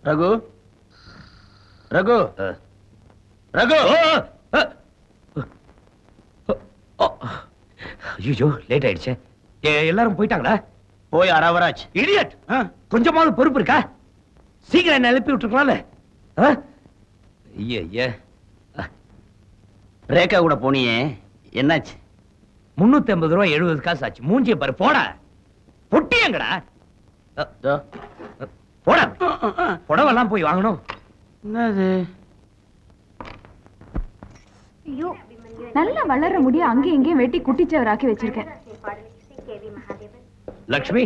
ரகு ரகு ரகு ஐயோ லேட் ஆயிடுச்சு. எல்லாரும் போயிட்டாங்களா? போய் அரவராஜ். இடியட், கொஞ்சமாவது பொறுப்பு இருக்கா? சீக்கிரம் என்ன எழுப்பி விட்டுருக்கலாம்ல. ஐயா ரேகா கூட போனியே, என்னாச்சு? 350 ரூபாய் 70 காசு ஆச்சு. மூஞ்சிய பாரு. போட பொட்டியங்கடா. போட புடவெல்லாம் போய் வாங்கணும். என்னது? ஐயோ, நல்லா வளர முடிய அங்கேயும் இங்கேயும் வெட்டி குட்டிச்சவராக்கி வச்சிருக்கேன். லட்சுமி,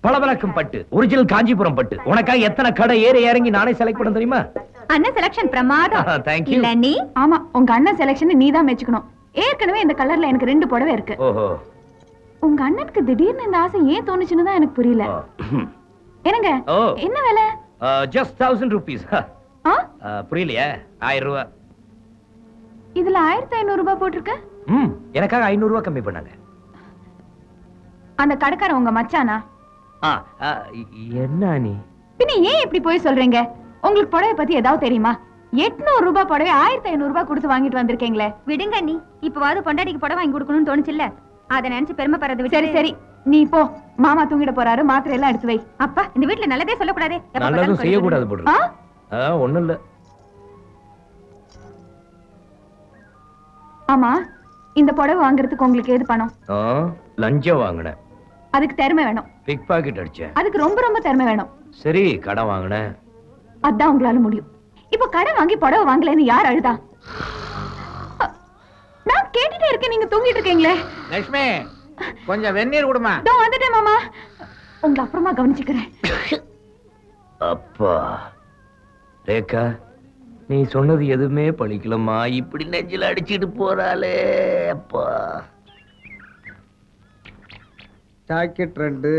பளபளக்கும் பட்டு, ஒரிஜினல் காஞ்சிபுரம் பட்டு. உனக்காக எத்தனை கடை ஏறி இறங்கி நானே செலக்ட் பண்ண தெரியுமா? அண்ணன் செலக்ஷன் பிரமாதம். Thank you. இல்ல நீ? ஆமா, உங்க அண்ணன் செலக்ஷன் நீ தான் மெச்சுக்கணும். ஏற்கனவே இந்த கலர்ல எனக்கு 2 புடவை இருக்கு. ஓஹோ. உங்க அண்ணனுக்கு திடீர்னு இந்த ஆசை ஏன் தோணுச்சுன்னு தான் எனக்கு புரியல. என்னங்க என்ன வேலை? just 1000 rupees. புரியலையா? 1000 ரூபாய். இதுல 1500 ரூபாய் போட்டிருக்கு. எனக்காக 500 ரூபாய் கம்மி பண்ணாங்க. அந்த கடைக்காரன் உங்க மச்சானா? என்ன நீ பின்ன ஏன் இப்படி போய் சொல்றீங்க? உங்களுக்கு புடவை பத்தி ஏதாவது தெரியுமா? 800 ரூபாய் புடவை 1500 ரூபாய் கொடுத்து வாங்கிட்டு வந்திருக்கீங்களே. விடுங்க நீ. இப்பவாது பொண்டாட்டிக்கு புடவை வாங்கி கொடுக்கணும்னு தோணுச்சுல்ல, அத நினைச்சு பெருமைப்படுறது. சரி சரி, நீ போ. மாமா தூங்கிட போறாரு, மாத்திரை எல்லாம் எடுத்து வை. அப்பா, இந்த வீட்ல நல்லதே சொல்லக்கூடாதே. நல்லதும் செய்ய கூடாது போடுற. ஒண்ணும் இல்ல. ஆமா, இந்த புடவை வாங்குறதுக்கு உங்களுக்கு ஏது பணம்? லஞ்சம் வாங்கினேன். அதுக்கு திறமை வேணும். பிக் பாக்கெட் அடிச்சேன். அதுக்கு ரொம்ப ரொம்ப திறமை வேணும். சரி, கடன் வாங்கினேன். அதான் உங்களால முடியும். இப்ப கடன் வாங்கி புடவை வாங்கலன்னு யார் அழுதா? நான் கேட்டுட்டே இருக்கேன், நீங்க தூங்கிட்டு இருக்கீங்களே. லட்சுமி, கொஞ்சம் வெந்நீர் குடுமா. இதோ வந்துட்டேன் மாமா, உங்களை அப்புறமா கவனிச்சுக்கிறேன். அப்பா, ரேகா, நீ சொன்னது எதுவுமே பழிக்கலம்மா. இப்படி நெஞ்சில அடிச்சிட்டு போறாளே. அப்பா, ஜாக்கெட் 2.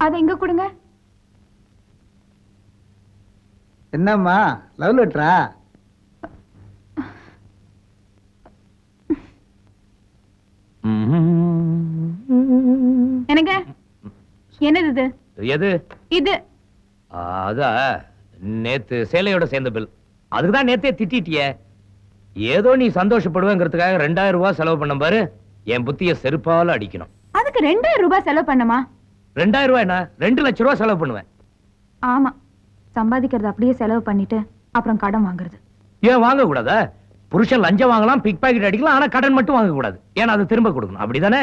அதை இங்க கொடுங்க. என்னம்மா, லவ் லெட்டரா? எனக்கு என்னது இது? எது இது? அதா நேத்து சேலையோட சேர்ந்த பில். அதுக்குதான் நேத்தே திட்டிட்டிய. ஏதோ நீ சந்தோஷப்படுவேங்கிறதுக்காக 2000 ரூபாய் செலவு பண்ண பாரு. என் புத்திய செருப்பால அடிக்கணும். அதுக்கு 2000 ரூபாய் செலவு பண்ணமா? 2000 ரூபாய் என்ன, 2 லட்சம் ரூபாய் செலவு பண்ணுவேன். ஆமா, சம்பாதிக்கிறது அப்படியே செலவு பண்ணிட்டு அப்புறம் கடன் வாங்குறது. ஏன் வாங்க கூடாதா? புருஷன் லஞ்சம் வாங்கலாம், பிக் பாக்கெட் அடிக்கலாம், ஆனா கடன் மட்டும் வாங்க கூடாது. ஏன்னா அது திரும்ப கொடுக்கணும். அப்படிதானே?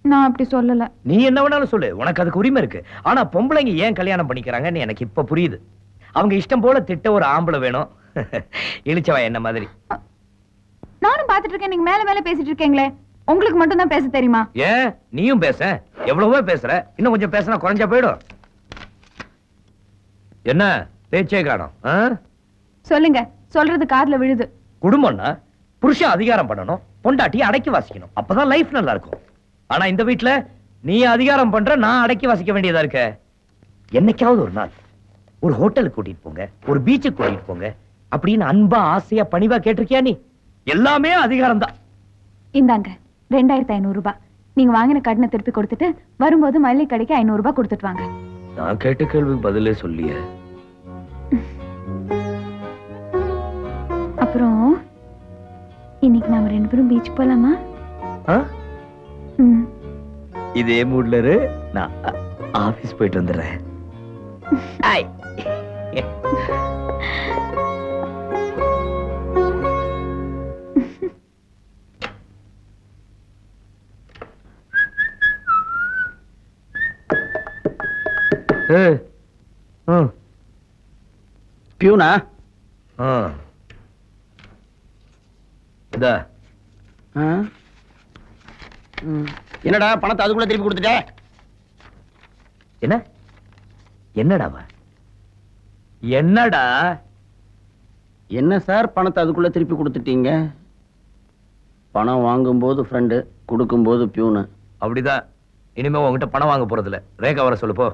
நான் அப்படி சொல்லல. நீ என்ன வேணாலும் சொல்லு, உனக்கு அதுக்கு உரிமை இருக்கு. ஆனா பொம்பளைங்க ஏன் கல்யாணம் பண்ணிக்கிறாங்கன்னு எனக்கு இப்ப புரியுது. அவங்க இஷ்டம் போல திட்ட ஒரு ஆம்பளை வேணும். இழிச்சவா என்ன மாதிரி. நானும் பாத்துட்டு இருக்கேன், நீங்க மேல மேல பேசிட்டு இருக்கீங்களே. உங்களுக்கு மட்டும் தான் பேச தெரியுமா? ஏன் நீயும் பேச? எவ்வளவோ பேசுற, இன்னும் கொஞ்சம் பேசினா குறைஞ்சா போயிடும். என்ன பேச்சே காணோம்? சொல்லுங்க, சொல்றது காதுல விழுது. குடும்பம்னா புருஷன் அதிகாரம் பண்ணணும், பொண்டாட்டி அடக்கி வாசிக்கணும். அப்பதான் லைஃப் நல்லா இருக்கும். ஆனா இந்த வீட்டுல நீ அதிகாரம் பண்ற, நான் அடக்கி வாசிக்க வேண்டியதா இருக்க. என்னைக்காவது ஒரு நாள் ஒரு ஹோட்டலுக்கு கூட்டிட்டு போங்க, ஒரு பீச்சுக்கு கூட்டிட்டு போங்க அப்படின்னு அன்பா ஆசையா பணிவா கேட்டிருக்கியா? நீ எல்லாமே அதிகாரம் தான். இந்தாங்க 2500 ரூபாய். நீங்க வாங்கின கடனை திருப்பி கொடுத்துட்டு வரும்போது மல்லிகை கடைக்கு 500 ரூபாய் கொடுத்துட்டு வாங்க. நான் கேட்ட கேள்விக்கு பதிலே சொல்லிய. அப்புறம் இன்னைக்கு நாம 2 பேரும் பீச் போலாமா? இதே மூட்ல இரு, நான் ஆபீஸ் போயிட்டு வந்துடுறேன். பியூனா? என்னடா பணத்தை அதுக்குள்ள திருப்பி கொடுத்துட்ட? என்ன என்னடா என்னடா? என்ன சார், பணத்தை அதுக்குள்ள திருப்பி கொடுத்துட்டீங்க? பணம் வாங்கும் போது ஃப்ரெண்டு, கொடுக்கும் போது பியூனு. அப்படிதான். இனிமே உங்ககிட்ட பணம் வாங்க போறது இல்ல. ரேகா வர சொல்லு போ.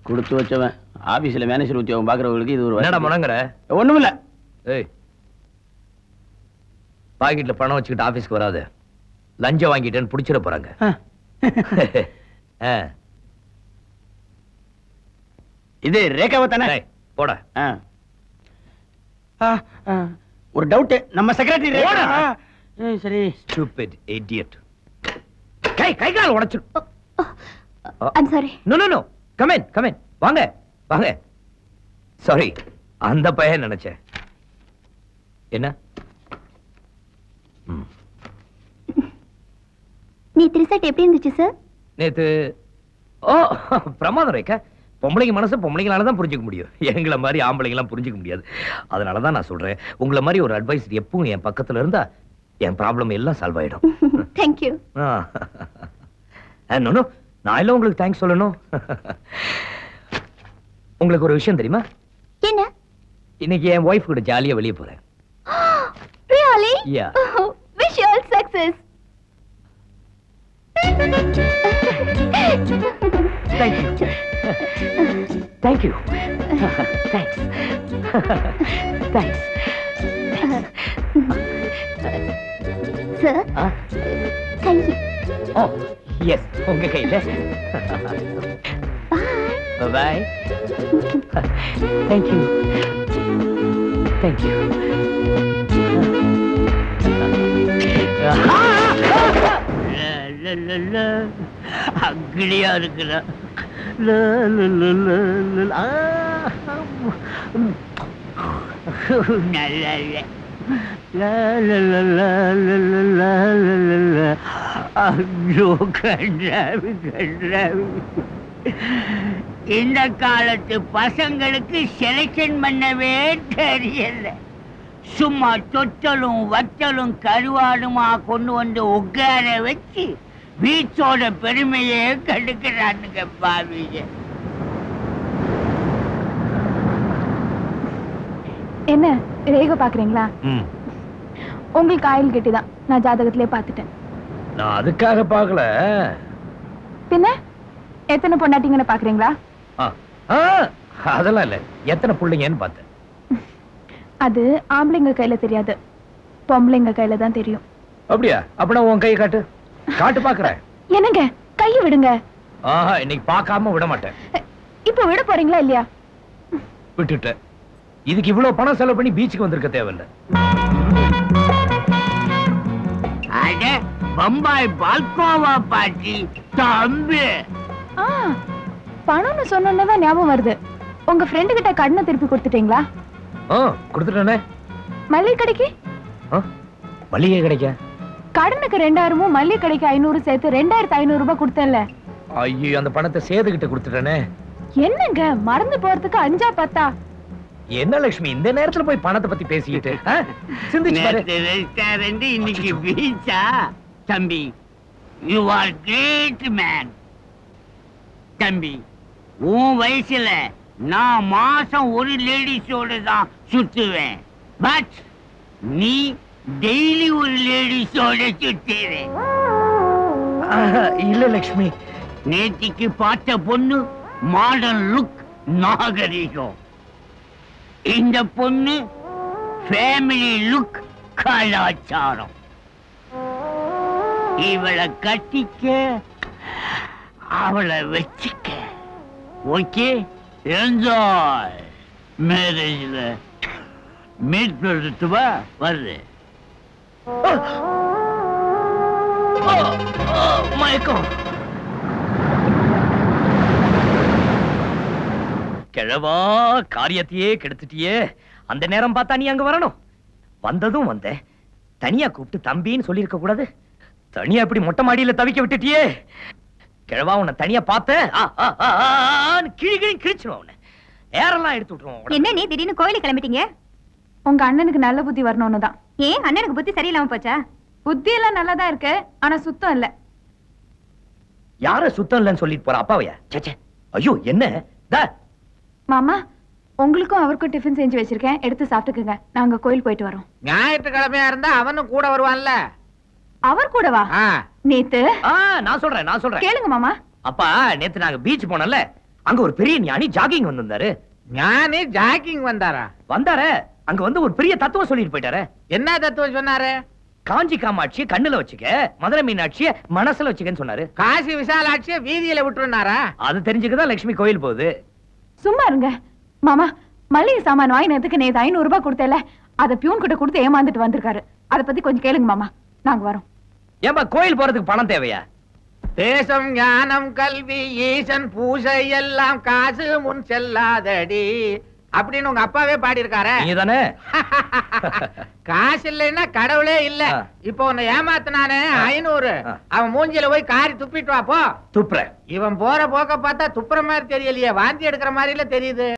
கொடுத்து வச்சவன் ஆபீஸ்ல மேனேஜர் உத்தியோகம் பாக்குறவங்களுக்கு இது ஒரு என்னடா முணங்குற? ஒண்ணுமில்ல. ஏய், பாக்கெட்ல பணம் வச்சுக்கிட்டு ஆபீஸ்க்கு வராது. லஞ்சம் வாங்கிட்டேன்னு புடிச்சிட போறாங்க. இது ரேகாவை தானே? போட. ஒரு டவுட், நம்ம செக்ரட்டரி. சரி. Stupid idiot. கை கால் உடைச்சு. I'm sorry. No no no, come in வாங்க வாங்க. சாரி, அந்த பையன் நினைச்சேன். என்ன நேத்து ரிசல்ட் எப்படி இருந்துச்சு சார்? நேத்து பிரமாதம் ரேக்கா. பொம்பளைங்க மனசு பொம்பளைங்களால தான் புரிஞ்சுக்க முடியும். எங்களை மாதிரி ஆம்பளைங்களாம் புரிஞ்சுக்க முடியாது. அதனால தான் நான் சொல்றேன், உங்களை மாதிரி ஒரு அட்வைஸ் எப்பவும் என் பக்கத்துல இருந்தா என் ப்ராப்ளம் எல்லாம் சால்வ் ஆயிடும். Thank you. நோ, நான் எல்லாம் உங்களுக்கு தேங்க்ஸ் சொல்லணும். உங்களுக்கு ஒரு விஷயம் தெரியுமா? என்ன? இன்னைக்கு என் ஒய்ஃப் கூட ஜாலியா வெளியே போறேன். Really? Yeah. Wish you all success. Thank you. Thank you. Thanks. Thanks. Sir? Kay. Oh, yes. உங்க கையில. Bye. Bye. Thank you. Thank you. அக்கிலியா இருக்கிற இந்த காலத்து பசங்களுக்கு செலக்ஷன் பண்ணவே தெரியல. சும்மா தொட்டலும் வத்தலும் கருவாடுமா கொண்டு வந்து உட்கார வச்சு வீச்சோட பெருமையே கண்டுக்கிறானுங்க பாவிங்க. என்ன ரேகா பாக்குறீங்களா? உங்களுக்கு ஆயில் கெட்டிதான், நான் ஜாதகத்திலே பாத்துட்டேன். நான் அதுக்காக பாக்கல. பின்ன எத்தனை பொண்டாட்டிங்கன்னு பாக்குறீங்களா? அதெல்லாம் இல்ல, எத்தனை புள்ளைங்கன்னு பார்த்தேன். அது ஆம்பளைங்க கையில தெரியாது, பொம்பளைங்க கையில தான் தெரியும். அப்படியா? அப்படின்னா உன் கையை காட்டு. காட்டு பாக்குறேன். என்னங்க கையை விடுங்க. இன்னைக்கு பார்க்காம விட மாட்டேன். இப்ப விட போறீங்களா இல்லையா? விட்டுட்டேன். இதுக்கு இவ்வளவு பணம் செலவு பண்ணி பீச்சுக்கு வந்திருக்க தேவையில்லை. அட பம்பாய் பால்கோவா பாட்டி தம்பி. பணம்னு சொன்னோன்னதான் ஞாபகம் வருது. உங்க ஃப்ரெண்டு கிட்ட கடனை திருப்பி கொடுத்துட்டீங்களா? கொடுத்துட்டேனே. மல்லிகை கடைக்கு? மல்லிகை கிடைக்க கடனுக்கு 2000 மல்லிகை கடைக்கு 500 சேர்த்து 2500 ரூபாய் கொடுத்தேன்ல. ஐயோ, அந்த பணத்தை சேதுகிட்ட கொடுத்துட்டேனே. என்னங்க மறந்து போறதுக்கு 5 10? என்ன லட்சுமி இந்த நேரத்துல போய் பணத்தை பத்தி பேசிக்கிட்டு சிந்திச்சு பாரு. ரெஸ்டாரண்ட் இன்னைக்கு பீச்சா? தம்பி, யூ ஆர் கிரேட் மேன். தம்பி, உன் வயசுல நான் மாசம் ஒரு லேடிஸோட தான் சுத்துவேன். பட் நீ டெய்லி ஒரு லேடிஸோட சுத்துவேன். இல்ல லட்சுமி, நேத்திக்கு பார்த்த பொண்ணு மாடர்ன் லுக், நாகரிகம். இந்த பொண்ணு ஃபேமிலி லுக், கலாச்சாரம். இவளை கட்டிக்க, அவளை வச்சுக்க. Okay, enjoy. மேரேஜ்ல மீட் பண்ணுவா வருது. மயக்கம். கிழவா, காரியத்தையே கெடுத்துட்டியே. அந்த நேரம் பார்த்தா நீ அங்க வரணும். வந்ததும் வந்த தனியா கூப்பிட்டு தம்பின்னு சொல்லிருக்க கூடாது. தனியா இப்படி மொட்டை மாடியில தவிக்க விட்டுட்டியே. கிழவா, உன்னை தனியா பார்த்தேன் கிழி கிழிச்சிருவோம். உன்னை ஏரெல்லாம் எடுத்து விட்டுருவோம். என்ன நீ திடீர்னு கோயிலுக்கு கிளம்பிட்டீங்க? உங்க அண்ணனுக்கு நல்ல புத்தி வரணும்னு தான். ஏன் அண்ணனுக்கு புத்தி சரியில்லாம போச்சா? புத்தி எல்லாம் நல்லாதான் இருக்கு, ஆனா சுத்தம் இல்ல. யார சுத்தம் இல்லன்னு சொல்லிட்டு போற அப்பாவையா? சே, ஐயோ என்ன மாமா, உங்களுக்கும் அவருக்கும் டிஃபன் செஞ்சு வச்சிருக்கேன், எடுத்து சாப்பிட்டுக்குங்க. நாங்க கோயில் போயிட்டு வரோம். ஞாயிற்றுக்கிழமையா இருந்தா அவனும் கூட வருவான்ல. அவர் கூடவா? நேத்து நான் சொல்றேன் கேளுங்க மாமா. அப்பா, நேத்து நாங்க பீச் போனோம்ல, அங்க ஒரு பெரிய ஞானி ஜாகிங் வந்திருந்தாரு. ஞானி ஜாக்கிங் வந்தாரா? வந்தாரு. அங்க வந்து ஒரு பெரிய தத்துவம் சொல்லிட்டு போயிட்டாரு. என்ன தத்துவம் சொன்னாரு? காஞ்சி காமாட்சியை கண்ணுல வச்சுக்க, மதுரை மீனாட்சியை மனசுல வச்சுக்கன்னு சொன்னாரு. காசி விசாலாட்சிய வீதியில விட்டுருனாரா? அது தெரிஞ்சுக்கதான் லட்சுமி கோயில் போகுது. சும்மா இருங்க மாமா. மளிகை சாமான் வாங்கினதுக்கு நேத்து 500 ரூபாய் கொடுத்தேல, அதை பியூன் கிட்ட கொடுத்து ஏமாந்துட்டு வந்திருக்காரு. அதை பத்தி கொஞ்சம் கேளுங்க மாமா, நாங்க வரோம். ஏன்பா கோயில் போறதுக்கு பணம் தேவையா? தேசம் ஞானம் கல்வி ஈசன் பூசை எல்லாம் காசு முன் செல்லாதடி அப்படின்னு உங்க அப்பாவே பாடி இருக்காரு. நீதானே? காசு இல்லைன்னா கடவுளே இல்ல. இப்போ உன்னை ஏமாத்தினானே 500, அவன் மூஞ்சில போய் காரி துப்பிட்டு வா போ. துப்புற. இவன் போற போக்க பார்த்தா துப்புற மாதிரி தெரியலையே, வாந்தி எடுக்கிற மாதிரில தெரியுது.